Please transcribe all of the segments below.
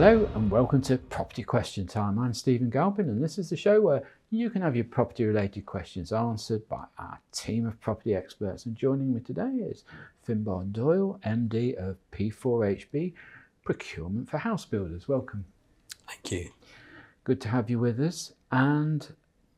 Hello and welcome to Property Question Time. I'm Stephen Galpin and this is the show where you can have your property related questions answered by our team of property experts. And joining me today is Finbarr Doyle, MD of P4HB, Procurement for House Builders. Welcome. Thank you. Good to have you with us. And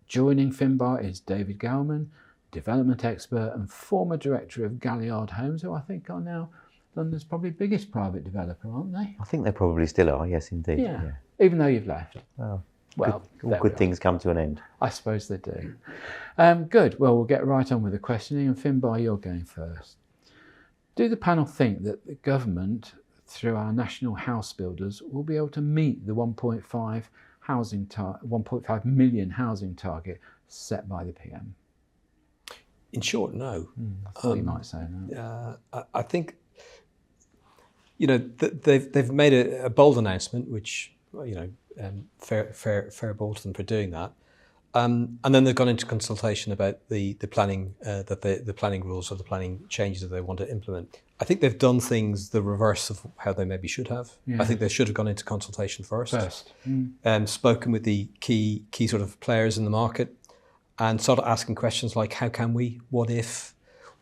joining Finbarr is David Galman, development expert and former director of Galliard Homes, who I think are now London's probably biggest private developer, aren't they? I think they probably still are, yes indeed. Yeah. Even though you've left. Well, Well, all good things come to an end. I suppose they do. Good. Well, we'll get right on with the questioning. And Finbarr, you're going first. Do the panel think that the government, through our national house builders, will be able to meet the 1.5 million housing target set by the PM? In short, no. I thought you might say that. I think, you know, they've made a bold announcement, which, you know, fair ball to them for doing that. And then they've gone into consultation about the planning the planning rules or the planning changes that they want to implement. I think they've done things the reverse of how they maybe should have. Yeah. I think they should have gone into consultation first. Spoken with the key sort of players in the market, and started asking questions like, how can we? What if?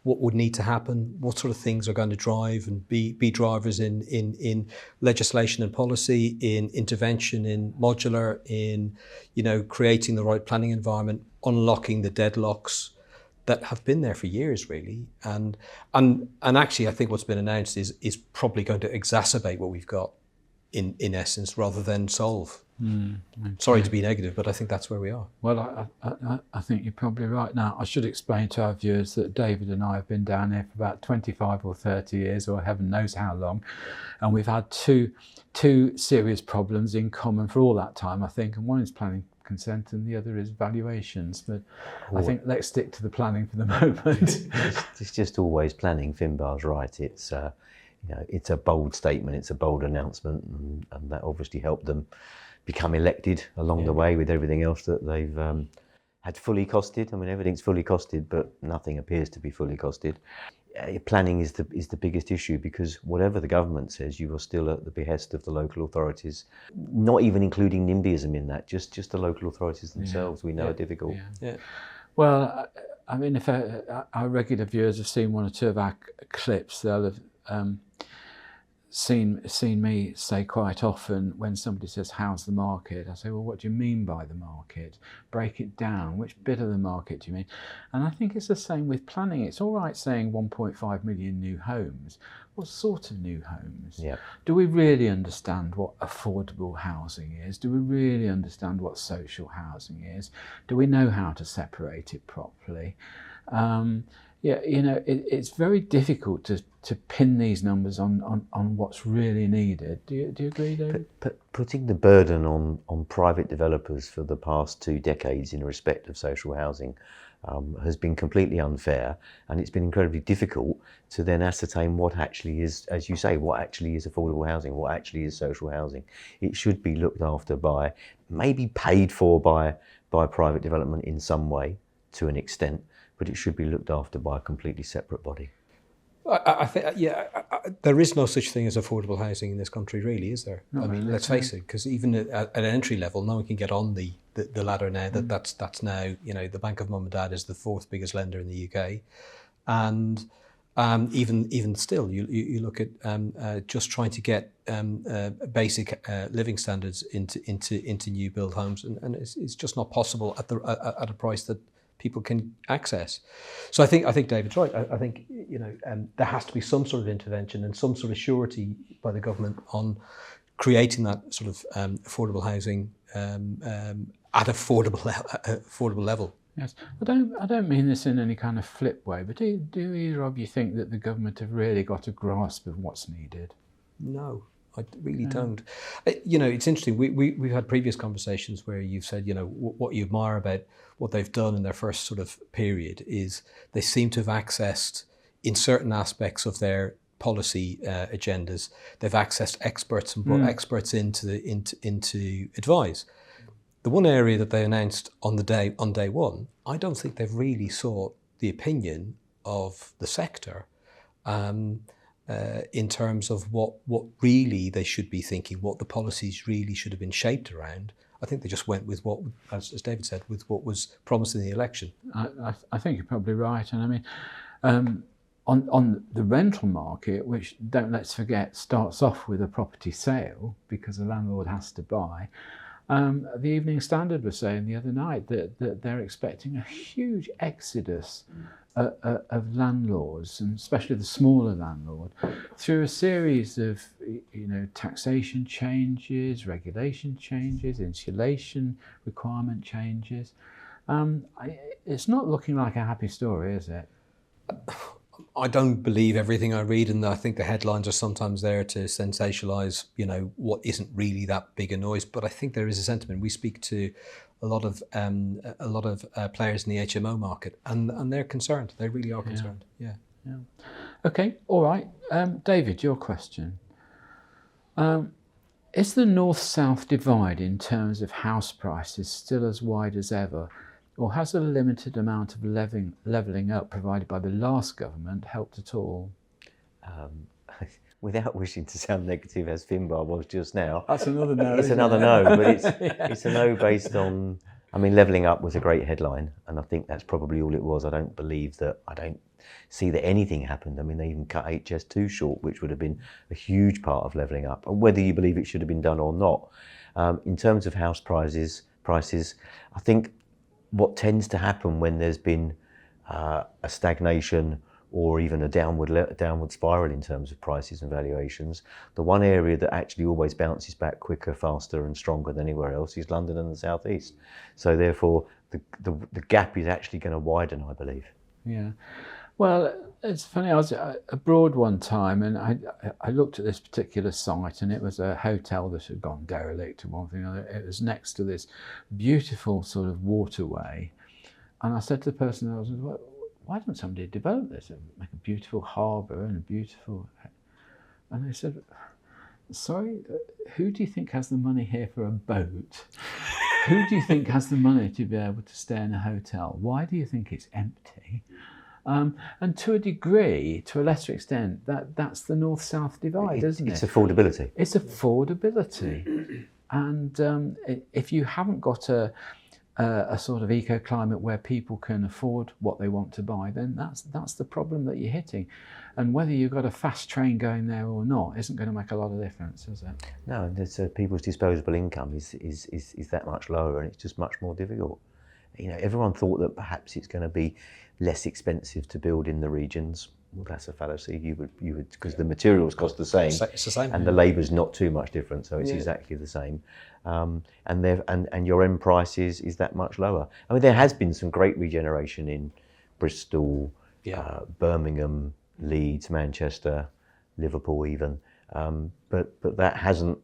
What would need to happen? What sort of things are going to drive and be drivers in legislation and policy, in intervention, in modular, in, you know, creating the right planning environment, unlocking the deadlocks that have been there for years, really. And actually, I think what's been announced is probably going to exacerbate what we've got in essence, rather than solve. Okay. Sorry to be negative, but I think that's where we are. Well, I think you're probably right. Now, I should explain to our viewers that David and I have been down here for about 25 or 30 years, or heaven knows how long, and we've had two serious problems in common for all that time, I think, and one is planning consent and the other is valuations. But I think let's stick to the planning for the moment. It's just always planning. Finbarr's right. It's you know, it's a bold statement, it's a bold announcement, and that obviously helped them become elected along the way with everything else that they've had fully costed. I mean, everything's fully costed, but nothing appears to be fully costed. Planning is the biggest issue, because whatever the government says, you are still at the behest of the local authorities, not even including NIMBYism in that, just the local authorities themselves we know are difficult. Yeah. Well, I mean, if our regular viewers have seen one or two of our clips, they'll have seen me say quite often, when somebody says, how's the market? I say, well, what do you mean by the market? Break it down. Which bit of the market do you mean? And I think it's the same with planning. It's all right saying 1.5 million new homes. What sort of new homes? Yeah. Do we really understand what affordable housing is? Do we really understand what social housing is? Do we know how to separate it properly? Yeah, you know, it's very difficult to pin these numbers on what's really needed. Do you agree, David? Putting the burden on private developers for the past 2 decades in respect of social housing has been completely unfair, and it's been incredibly difficult to then ascertain what actually is, as you say, what actually is affordable housing, what actually is social housing. It should be looked after by, maybe paid for by private development in some way, to an extent, but it should be looked after by a completely separate body. I think, there is no such thing as affordable housing in this country, really, is there? I mean, let's face it, because even at an entry level, no one can get on the ladder now. That's now, you know, the Bank of Mum and Dad is the 4th biggest lender in the UK, and even still, you look at just trying to get basic living standards into new build homes, and it's just not possible at a price that people can access. So I think David's right. I think, you know, there has to be some sort of intervention and some sort of surety by the government on creating that sort of affordable housing at affordable level. Yes, I don't mean this in any kind of flip way, but do either of you think that the government have really got a grasp of what's needed? No. I really don't. You know, it's interesting. We've had previous conversations where you've said, you know, what you admire about what they've done in their first sort of period is they seem to have accessed, in certain aspects of their policy agendas, they've accessed experts and brought experts into advise. The one area that they announced on day one, I don't think they've really sought the opinion of the sector. in terms of what really they should be thinking, what the policies really should have been shaped around. I think they just went with what, as David said, with what was promised in the election. I think you're probably right. And I mean, on the rental market, which, let's forget, starts off with a property sale because the landlord has to buy. The Evening Standard was saying the other night that they're expecting a huge exodus of landlords, and especially the smaller landlord, through a series of taxation changes, regulation changes, insulation requirement changes. It's not looking like a happy story, is it? I don't believe everything I read, and I think the headlines are sometimes there to sensationalise, what isn't really that big a noise. But I think there is a sentiment. We speak to a lot of players in the HMO market, and they're concerned. They really are concerned. Yeah. Okay. All right. David, your question. Is the north-south divide in terms of house prices still as wide as ever? Or has a limited amount of levelling up provided by the last government helped at all? Without wishing to sound negative, as Finbarr was just now, that's another no. It's another no, but it's a no based on. I mean, levelling up was a great headline, and I think that's probably all it was. I don't see that anything happened. I mean, they even cut HS2 short, which would have been a huge part of levelling up. And whether you believe it should have been done or not, in terms of house prices, I think what tends to happen when there's been a stagnation or even a downward spiral in terms of prices and valuations, the one area that actually always bounces back quicker, faster and stronger than anywhere else is London and the South East. So therefore, the gap is actually going to widen, I believe. Yeah. Well, it's funny, I was abroad one time and I looked at this particular site, and it was a hotel that had gone derelict and one thing or another. It was next to this beautiful sort of waterway. And I said to the person, why don't somebody develop this and make a beautiful harbour and a beautiful... And they said, sorry, who do you think has the money here for a boat? Who do you think has the money to be able to stay in a hotel? Why do you think it's empty? And to a degree, to a lesser extent, that's the north-south divide, isn't it? It's affordability. It's affordability. And if you haven't got a sort of eco-climate where people can afford what they want to buy, then that's the problem that you're hitting. And whether you've got a fast train going there or not isn't going to make a lot of difference, is it? No, people's disposable income is that much lower, and it's just much more difficult. Everyone thought that perhaps it's going to be less expensive to build in the regions. Well, that's a fallacy. You would because the materials cost the same. It's the same, and the labour's not too much different, so it's exactly the same. And your end price is that much lower. I mean, there has been some great regeneration in Bristol, Birmingham, Leeds, Manchester, Liverpool, even. But that hasn't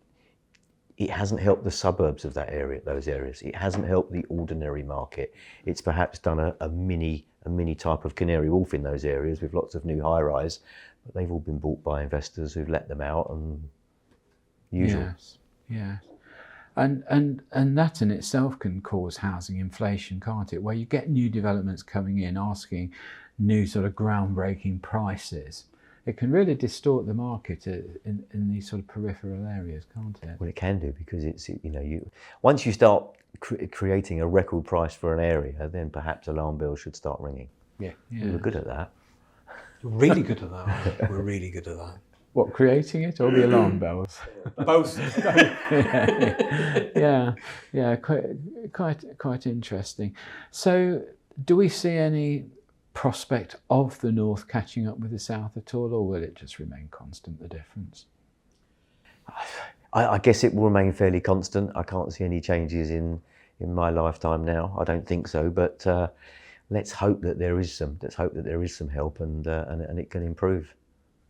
helped the suburbs of those areas. It hasn't helped the ordinary market. It's perhaps done a mini type of Canary Wharf in those areas with lots of new high-rise, but they've all been bought by investors who've let them out, and usual. Yes. And that in itself can cause housing inflation, can't it? Where you get new developments coming in asking new sort of groundbreaking prices. It can really distort the market in these sort of peripheral areas, can't it? Well, it can do, because it's once you start creating a record price for an area, then perhaps alarm bells should start ringing. Yeah. We're good at that. Really good at that. We're really good at that. What, creating it or the alarm bells? Both. Yeah. Quite interesting. So, do we see any prospect of the north catching up with the south at all, or will it just remain constant, the difference? I guess it will remain fairly constant. I can't see any changes in my lifetime now. I don't think so, but let's hope that there is some. Let's hope that there is some help, and it can improve.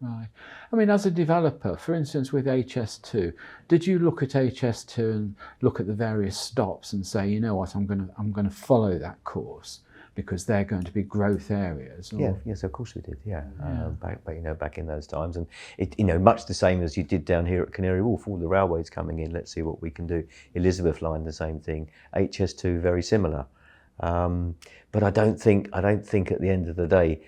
Right. I mean, as a developer, for instance, with HS2, did you look at HS2 and look at the various stops and say, you know what, I'm going to follow that course because they're going to be growth areas? Or... Yes, of course we did. Back in those times, and it much the same as you did down here at Canary Wharf. All the railways coming in. Let's see what we can do. Elizabeth Line, the same thing. HS2, very similar. But I don't think at the end of the day,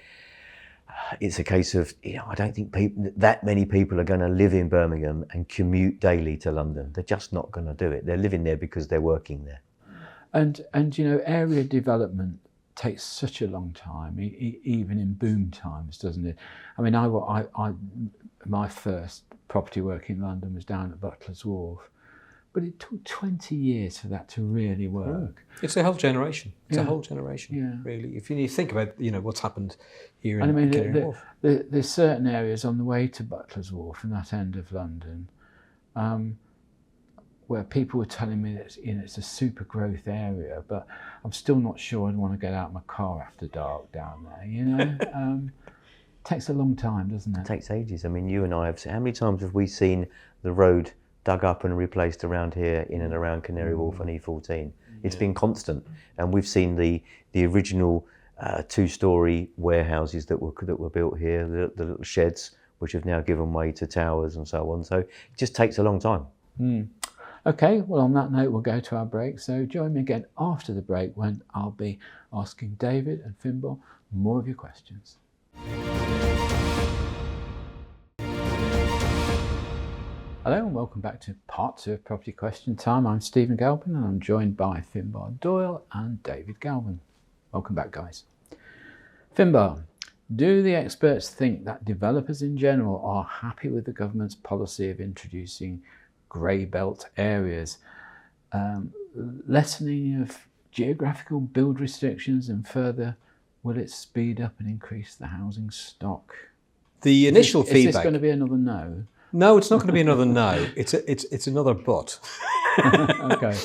it's a case of, I don't think that many people are going to live in Birmingham and commute daily to London. They're just not going to do it. They're living there because they're working there. And area development takes such a long time, even in boom times, doesn't it? I mean, my first property work in London was down at Butler's Wharf, but it took 20 years for that to really work. It's a whole generation. It's a whole generation, really. If you think about, what's happened here in Canary Wharf. There's certain areas on the way to Butler's Wharf in that end of London where people were telling me that it's a super growth area, but I'm still not sure I'd want to get out my car after dark down there, Takes a long time, doesn't it? It takes ages. I mean, you and I have seen, how many times have we seen the road dug up and replaced around here in and around Canary Wharf and E14? It's been constant, and we've seen the original 2-storey warehouses that were built here, the little sheds which have now given way to towers and so on. So it just takes a long time. Okay, well, on that note, we'll go to our break. So join me again after the break when I'll be asking David and Finbarr more of your questions. Hello and welcome back to part 2 of Property Question Time. I'm Stephen Galpin and I'm joined by Finbarr Doyle and David Galman. Welcome back, guys. Finbarr, do the experts think that developers in general are happy with the government's policy of introducing grey belt areas, lessening of geographical build restrictions, and further, will it speed up and increase the housing stock? The initial feedback... Is this going to be another no? No, it's not going to be another no. It's another but. Okay.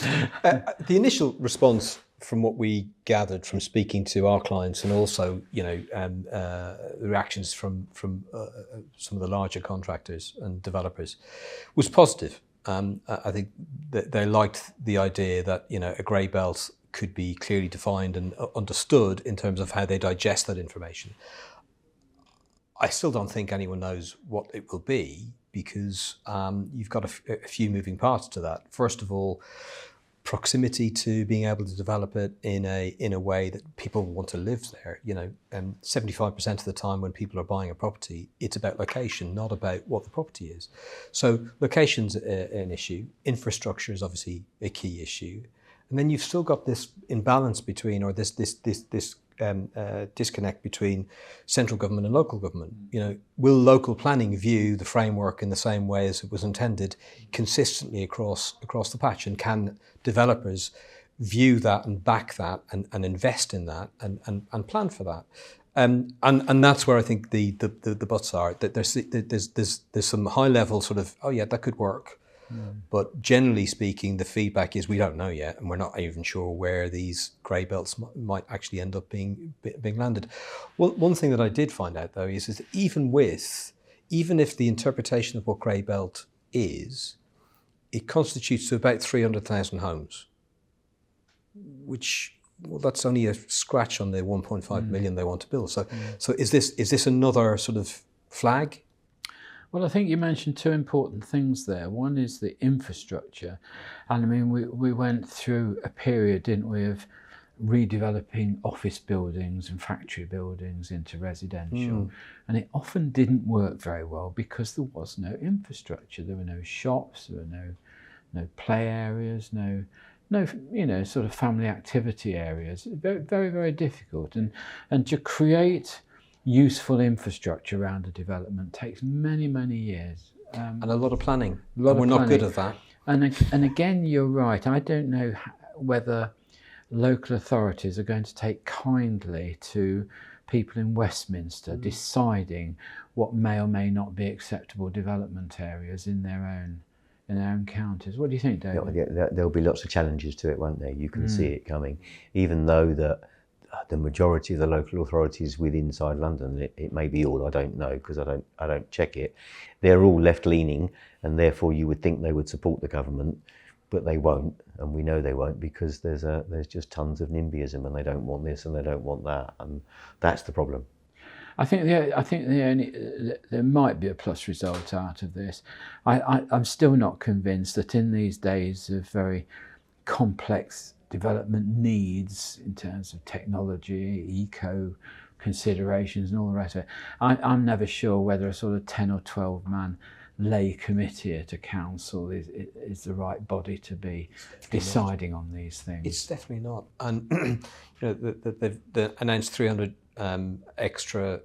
The initial response from what we gathered from speaking to our clients, and also the reactions from some of the larger contractors and developers, was positive. I think that they liked the idea that a grey belt could be clearly defined and understood in terms of how they digest that information. I still don't think anyone knows what it will be, because you've got a few moving parts to that. First of all, proximity to being able to develop it in a way that people want to live there. 75% of the time when people are buying a property, it's about location, not about what the property is. So location's an issue. Infrastructure is obviously a key issue. And then you've still got this imbalance between, or this disconnect between central government and local government. Will local planning view the framework in the same way as it was intended consistently across the patch, and can developers view that and back that and invest in that and plan for that? And that's where I think the buts are. That there's some high level sort of, oh yeah, that could work. But generally speaking, the feedback is we don't know yet, and we're not even sure where these grey belts might actually end up being landed. Well, one thing that I did find out though is that even if the interpretation of what grey belt is, it constitutes to about 300,000 homes, which, well, that's only a scratch on the 1.5 million they want to build. So is this another sort of flag? Well, I think you mentioned 2 important things there. One is the infrastructure. And I mean, we went through a period, didn't we, of redeveloping office buildings and factory buildings into residential. And it often didn't work very well because there was no infrastructure. There were no shops, there were no play areas, no sort of family activity areas. Very, very, very difficult. And to create useful infrastructure around a development takes many, many years. And a lot of planning. We're not good at that. And again, you're right. I don't know whether local authorities are going to take kindly to people in Westminster deciding what may or may not be acceptable development areas in their own counties. What do you think, David? Yeah, there'll be lots of challenges to it, won't there? You can see it coming, even though the majority of the local authorities within inside London, it may be all, I don't know because I don't check it, they're all left-leaning, and therefore you would think they would support the government, but they won't, and we know they won't because there's just tons of NIMBYism, and they don't want this and they don't want that, and that's the problem. I think there might be a plus result out of this. I'm still not convinced that in these days of very complex development needs in terms of technology, eco considerations and all the rest of it. I'm never sure whether a sort of 10 or 12 man lay committee at a council is the right body to be deciding on these things. It's definitely not. And they've announced 300 extra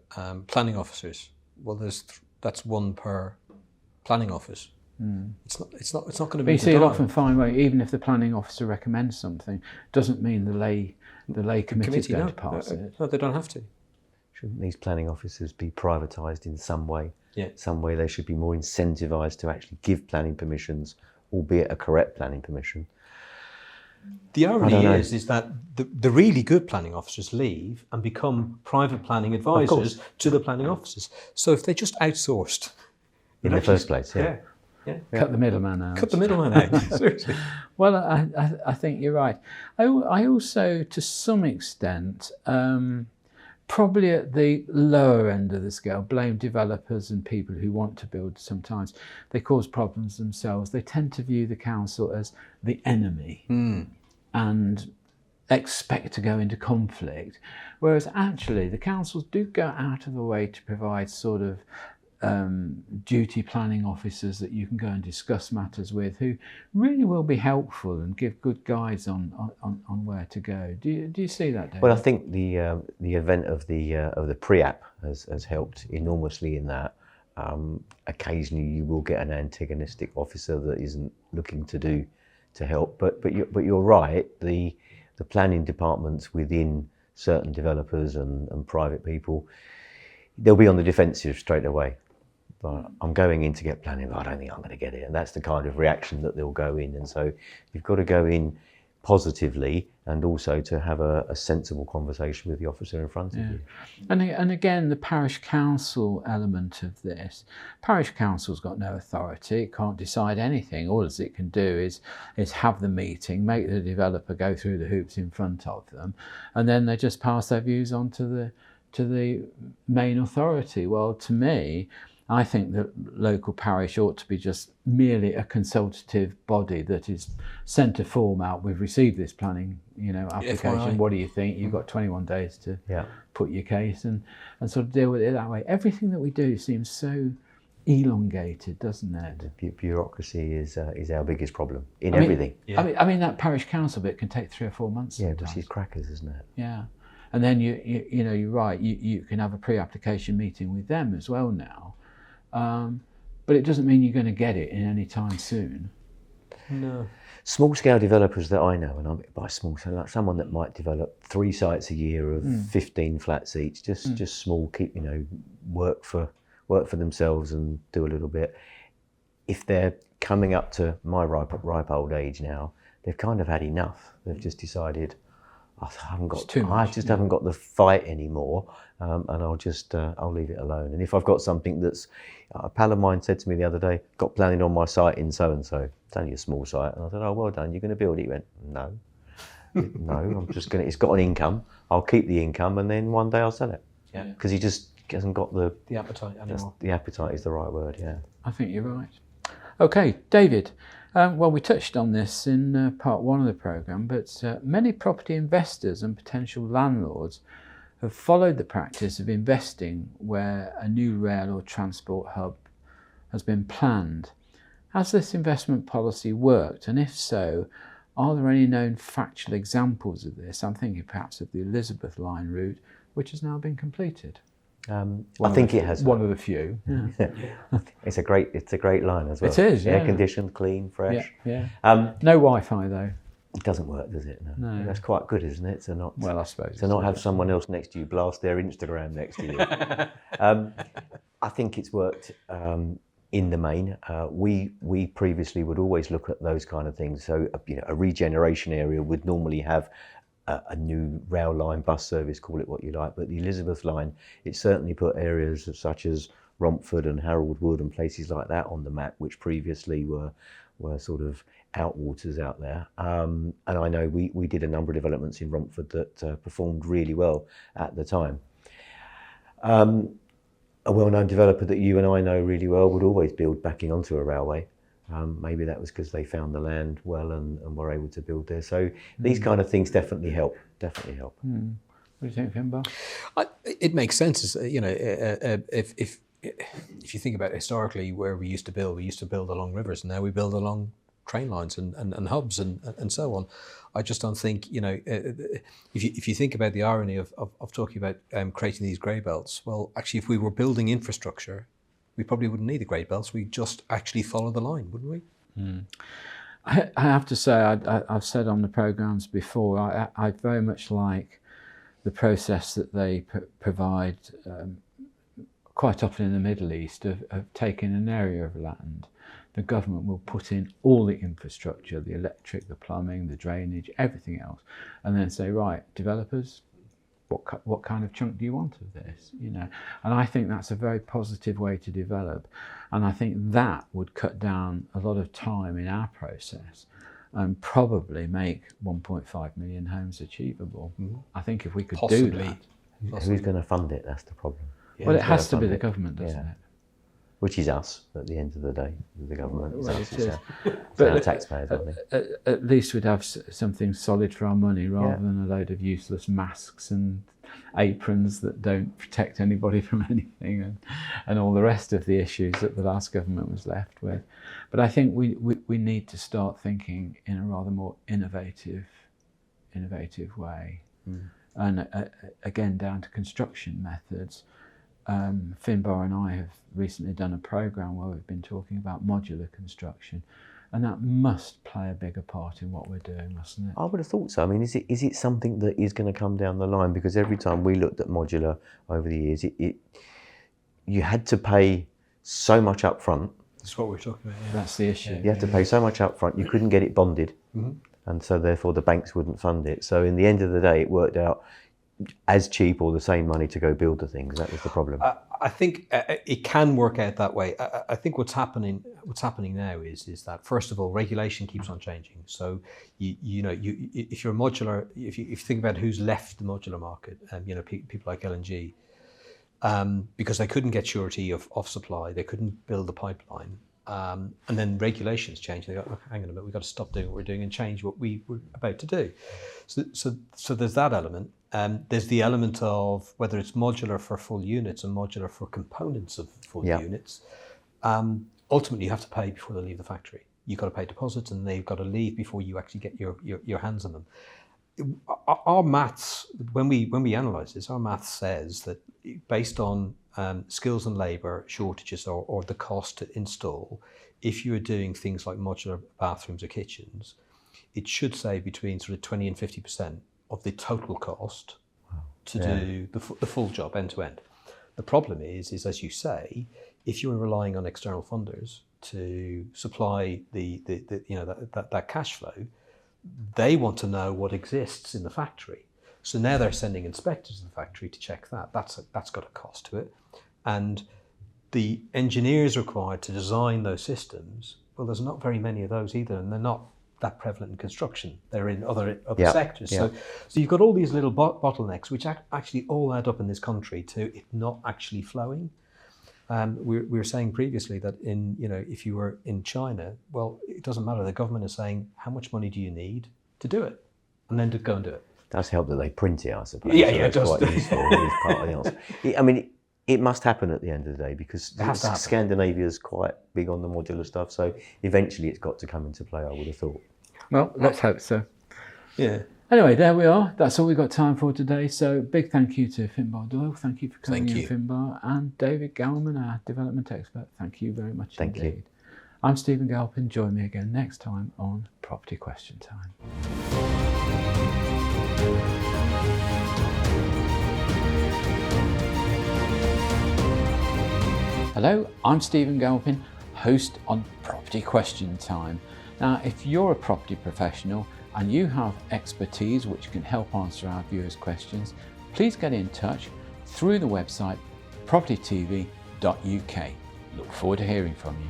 planning officers. Well, that's one per planning office. It's not going to be. But you see, it often find even if the planning officer recommends something, doesn't mean the lay committee is going to pass it. No, they don't have to. Shouldn't these planning officers be privatised in some way? Yeah. Some way they should be more incentivised to actually give planning permissions, albeit a correct planning permission. The irony is that the really good planning officers leave and become private planning advisors to the planning officers. So if they just outsourced In the first place, yeah. Cut the middleman out. Cut the middleman out. Seriously. Well, I think you're right. I also, to some extent, probably at the lower end of the scale, blame developers and people who want to build. Sometimes they cause problems themselves. They tend to view the council as the enemy and expect to go into conflict, whereas actually the councils do go out of the way to provide sort of duty planning officers that you can go and discuss matters with, who really will be helpful and give good guides on where to go. Do you see that, David? Well, I think the event of the pre-app has helped enormously in that. Occasionally, you will get an antagonistic officer that isn't looking to help. But you're right. The planning departments within certain developers and private people, they'll be on the defensive straight away. But I'm going in to get planning, but I don't think I'm going to get it. And that's the kind of reaction that they'll go in. And so you've got to go in positively and also to have a sensible conversation with the officer in front of you. And again, the parish council element of this. Parish council's got no authority. It can't decide anything. All it can do is have the meeting, make the developer go through the hoops in front of them, and then they just pass their views on to the main authority. Well, to me, I think that local parish ought to be just merely a consultative body that is sent a form out. We've received this planning, application. FYI. What do you think? You've got 21 days to put your case and sort of deal with it that way. Everything that we do seems so elongated, doesn't it? The bureaucracy is our biggest problem in everything. I mean that parish council bit can take 3 or 4 months. Yeah, sometimes. which is crackers, isn't it? Yeah. And then you're right. You can have a pre-application meeting with them as well now. But it doesn't mean you're going to get it in any time soon. No. Small scale developers that I know, and by small scale, like someone that might develop 3 sites a year of 15 flats each, just small, keep work for themselves and do a little bit. If they're coming up to my ripe old age now, they've kind of had enough. They've just decided, I haven't got the fight anymore, and I'll leave it alone. And if I've got something that's, a pal of mine said to me the other day, got planning on my site in so and so. It's only a small site, and I said, "Oh, well done. You're going to build it?" He went, "No, no. I'm just going. It's got an income. I'll keep the income, and then one day I'll sell it." Yeah. Because he just hasn't got the appetite anymore. The appetite is the right word. Yeah. I think you're right. Okay, David. Well, we touched on this in part 1 of the programme, but many property investors and potential landlords have followed the practice of investing where a new rail or transport hub has been planned. Has this investment policy worked? And if so, are there any known factual examples of this? I'm thinking perhaps of the Elizabeth Line route, which has now been completed. I think it has. One of the few. Yeah. It's a great line as well. It is, yeah. Air conditioned, clean, fresh. Yeah. No Wi-Fi though. It doesn't work, does it? No. That's quite good, isn't it? To not. Well, I suppose. To not have someone else next to you blast their Instagram next to you. I think it's worked in the main. We previously would always look at those kind of things. So a regeneration area would normally have a new rail line, bus service, call it what you like, but the Elizabeth line, it certainly put areas such as Romford and Harold Wood and places like that on the map, which previously were sort of outwaters out there. And I know we did a number of developments in Romford that performed really well at the time. A well-known developer that you and I know really well would always build backing onto a railway. Maybe that was because they found the land well and were able to build there. So these kind of things definitely help. What do you think, Finbarr? It makes sense. If you think about historically where we used to build along rivers, and now we build along train lines and hubs and so on. I just don't think, if you think about the irony of talking about creating these grey belts, well, actually, if we were building infrastructure, we probably wouldn't need the grey belts. We'd just actually follow the line, wouldn't we? I have to say, I've said on the programmes before, I very much like the process that they provide quite often in the Middle East of taking an area of land. The government will put in all the infrastructure, the electric, the plumbing, the drainage, everything else, and then say, right, developers, what kind of chunk do you want of this? And I think that's a very positive way to develop, and I think that would cut down a lot of time in our process and probably make 1.5 million homes achievable. I think if we could do that. Who's going to fund it? That's the problem. Yeah, well, it has to be the government, doesn't it? Which is us at the end of the day. The government is us. It's our taxpayers, aren't they? At least we'd have something solid for our money rather than a load of useless masks and aprons that don't protect anybody from anything and all the rest of the issues that the last government was left with. But I think we need to start thinking in a rather more innovative way. And again, down to construction methods. Finbarr and I have recently done a programme where we've been talking about modular construction, and that must play a bigger part in what we're doing, mustn't it? I would have thought so. I mean, is it something that is going to come down the line? Because every time we looked at modular over the years, you had to pay so much up front. That's what we're talking about. Yeah. That's the issue. You had to pay so much up front, you couldn't get it bonded, and so therefore the banks wouldn't fund it. So in the end of the day, it worked out as cheap or the same money to go build the things. That was the problem. I think it can work out that way. I think what's happening now is that, first of all, regulation keeps on changing. So if you're modular, if you think about who's left the modular market, people like L&G, because they couldn't get surety of supply, they couldn't build the pipeline. And then regulations change. They go, oh, hang on a minute, we've got to stop doing what we're doing and change what we were about to do. So there's that element. There's the element of whether it's modular for full units and modular for components of full units. Ultimately, you have to pay before they leave the factory. You've got to pay deposits, and they've got to leave before you actually get your hands on them. Our maths, when we analyse this, our maths says that based on skills and labour shortages or the cost to install, if you're doing things like modular bathrooms or kitchens, it should save between sort of 20 and 50% of the total cost to do the full job end to end. The problem is as you say, if you're relying on external funders to supply that cash flow, they want to know what exists in the factory. So now they're sending inspectors to the factory to check that. That's got a cost to it. And the engineers required to design those systems, well, there's not very many of those either, and they're not that prevalent in construction. They're in other sectors. So you've got all these little bottlenecks which actually all add up in this country to it not actually flowing. We were saying previously that if you were in China, well, it doesn't matter. The government is saying, how much money do you need to do it? And then to go and do it. It does help that they print it, I suppose. Yeah, so it does. Quite useful. It's part of the answer. I mean, it must happen at the end of the day because Scandinavia's quite big on the modular stuff. So eventually it's got to come into play, I would have thought. Well, let's hope so. Yeah. Anyway, there we are. That's all we've got time for today. So big thank you to Finbarr Doyle. Thank you for coming in, Finbarr. And David Galman, our development expert. Thank you very much indeed. Thank you. I'm Stephen Galpin. Join me again next time on Property Question Time. Hello, I'm Stephen Galpin, host on Property Question Time. Now, if you're a property professional and you have expertise which can help answer our viewers' questions, please get in touch through the website propertytv.uk. Look forward to hearing from you.